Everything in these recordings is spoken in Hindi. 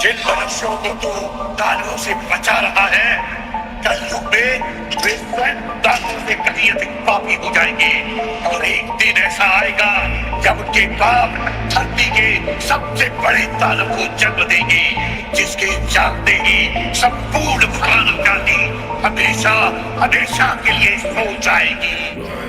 जिन मनुष्यों को तू दानवों से बचा रहा है, कलयुग में वे स्वयं दानवों से कहीं अधिक पापी हो जाएंगे। और एक दिन ऐसा आएगा जब उनके बाप धरती के सबसे बड़े दानव को जन्म देंगे, जिसके जानते ही संपूर्ण मानव जाति हमेशा हमेशा के लिए सो जाएगी।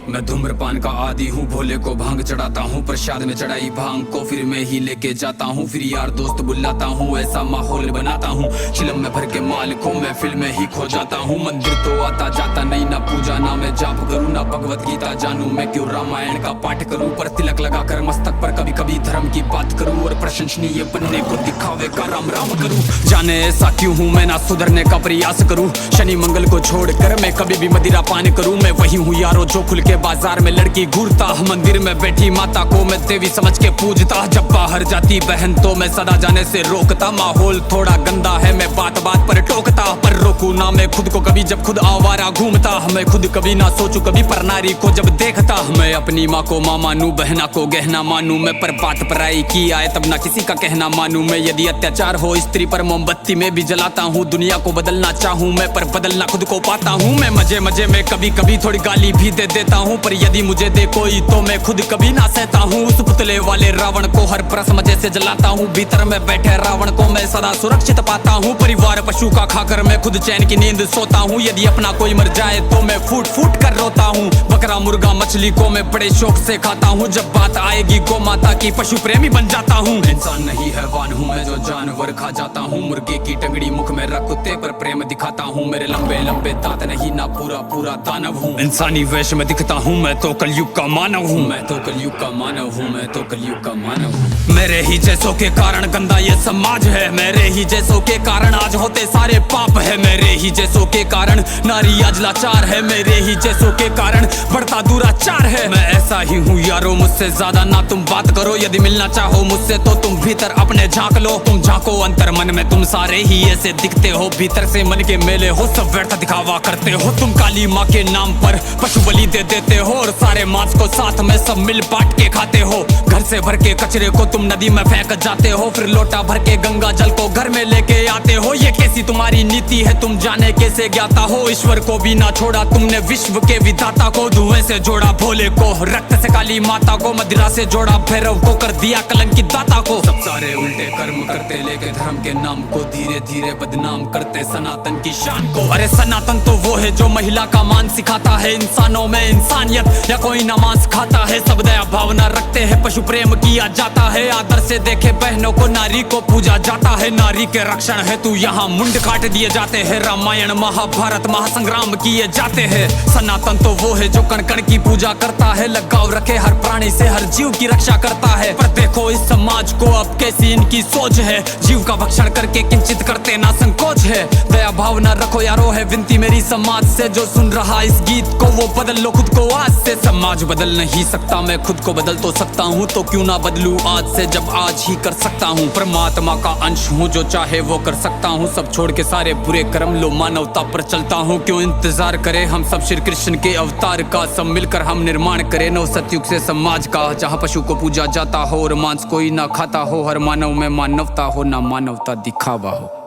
मैं धूम्रपान का आदी हूँ, भोले को भांग चढ़ाता हूँ, प्रसाद में चढ़ाई भांग को फिर मैं ही लेके जाता हूँ, फिर यार दोस्त बुलाता हूँ, ऐसा माहौल बनाता हूँ। चिलम में भर के माल को मैं फिल्म में ही खो जाता हूँ। मंदिर तो आता जाता नहीं, ना पूजा ना मैं जाप करूँ, ना भगवत गीता जानू, मैं क्यों रामायण का पाठ करूँ। पर तिलक लगा कर मस्तक पर कभी कभी धर्म की बात करूँ, और प्रशंसनीय बनने को दिखावे का राम राम करूँ। जाने ऐसा क्यों हूँ मैं, ना सुधरने का प्रयास करूँ। शनि मंगल को छोड़कर मैं कभी भी मदिरा पान करूँ। मैं वही हूँ यारो जो खुल के बाजार में लड़की घूरता, मंदिर में बैठी माता को मैं देवी समझ के पूजता। जब बाहर जाती बहन तो मैं सदा जाने से रोकता। माहौल थोड़ा गंदा है, मैं बात बात पर टोकता, पर रोकू ना मैं खुद को कभी जब खुद आवारा घूमता। मैं खुद कभी ना सोचू कभी पर नारी को जब देखता। मैं अपनी माँ को माँ मानू, बहना को गहना मानू, मैं पर बात पराई की आए तब ना किसी का कहना मानू। मैं यदि अत्याचार हो स्त्री पर मोमबत्ती में भी जलाता हूँ। दुनिया को बदलना चाहूँ मैं, पर बदलना खुद को पाता हूँ। मैं मजे मजे में कभी कभी थोड़ी गाली भी दे देता हूँ, पर यदि मुझे दे कोई तो मैं खुद कभी ना सहता हूँ। उस पुतले वाले रावण को हर परस मजे से जलाता हूँ। भीतर में बैठे रावण को मैं सदा सुरक्षित पाता हूँ। परिवार पशु का खाकर मैं खुद चैन की नींद सोता हूँ। यदि अपना कोई मर जाए तो मैं फूट फूट कर रोता हूँ। बकरा मुर्गा मछली को मैं बड़े शौक से खाता हूँ। जब बात आएगी गौ माता की पशु प्रेमी बन जाता हूँ। इंसान नहीं हैवान हूँ मैं जो जानवर खा जाता हूँ। मुर्गे की टंगड़ी मुख में रख कुत्ते पर प्रेम दिखाता हूँ। मेरे लंबे लंबे दांत नहीं ना पूरा पूरा दानव हूँ। इंसानी वेश में दिखता हूँ मैं तो कलयुग का मानव हूँ। मैं तो कलयुग का मानव हूँ, मैं तो कलयुग का मानव हूँ। मेरे ही जैसों के कारण गंदा ये समाज है। मेरे ही जैसों के कारण आज होते सारे पाप है। मेरे ही जैसों के कारण नारी आज लाचार है। मेरे ही जैसों के कारण बढ़ता दुराचार है। मैं ऐसा ही हूँ यारो, मुझसे ज्यादा ना तुम बात करो। यदि मिलना चाहो मुझसे तो तुम भीतर अपने झांक लो। तुम झांको अंतर मन में, तुम सारे ही ऐसे दिखते हो। भीतर से मन के मेले हो, सब व्यर्थ दिखावा करते हो। तुम काली माँ के नाम पर पशु बलि दे देते हो, और सारे मांस को साथ में सब मिल बांट के खाते हो। घर से भर के कचरे को तुम नदी में फेंक जाते हो, फिर लोटा भर के गंगा जल को घर में लेके आते हो। ये कैसी तुम्हारी नीति है, तुम जाने कैसे ज्ञाता हो। ईश्वर को भी ना छोड़ा तुमने, विश्व के विधाता को। धुएं से जोड़ा भोले को, रक्त से काली माता को, मदिरा से जोड़ा भैरव को, कर दिया कलंकित दाता को। सब सारे उल्टे कर्म करते, लेके धर्म के नाम को धीरे धीरे बदनाम करते सनातन की शान को। अरे सनातन तो वो है जो महिला का मान सिखाता है। इंसानों में इंसानियत या कोई नमाज खाता है। सब दया भावना रखते हैं, पशु प्रेम किया जाता है। आदर से देखे बहनों को, नारी को पूजा जाता है। नारी के रक्षण है तू यहाँ मुंड काट दिए जाते हैं। रामायण महाभारत महासंग्राम किए जाते हैं। सनातन तो वो है जो कण कण की पूजा करता है। लगाव रखे हर प्राणी से, हर जीव की रक्षा करता है। पर देखो इस समाज को अब कैसी इनकी सोच है। जीव का भक्षण करके किंचित करते ना संकोच है। दया भावना रखो यारो है विनती मेरी समाज से। जो सुन रहा इस गीत को वो बदल लो खुद को आज से। समाज बदल नहीं सकता, मैं खुद को बदल तो सकता हूँ, तो क्यों ना बदलूं आज से जब आज ही कर सकता हूँ। परमात्मा का अंश हूँ, जो चाहे वो कर सकता हूँ। सब छोड़ के सारे बुरे कर्म लो, मानवता पर चलता हूँ। क्यों इंतजार करें हम सब श्री कृष्ण के अवतार का। सब मिलकर हम निर्माण करें नव सतयुग से समाज का, जहाँ पशु को पूजा जाता हो और मांस कोई ना खाता हो। हर मानव में मानवता हो, ना मानवता दिखावा हो।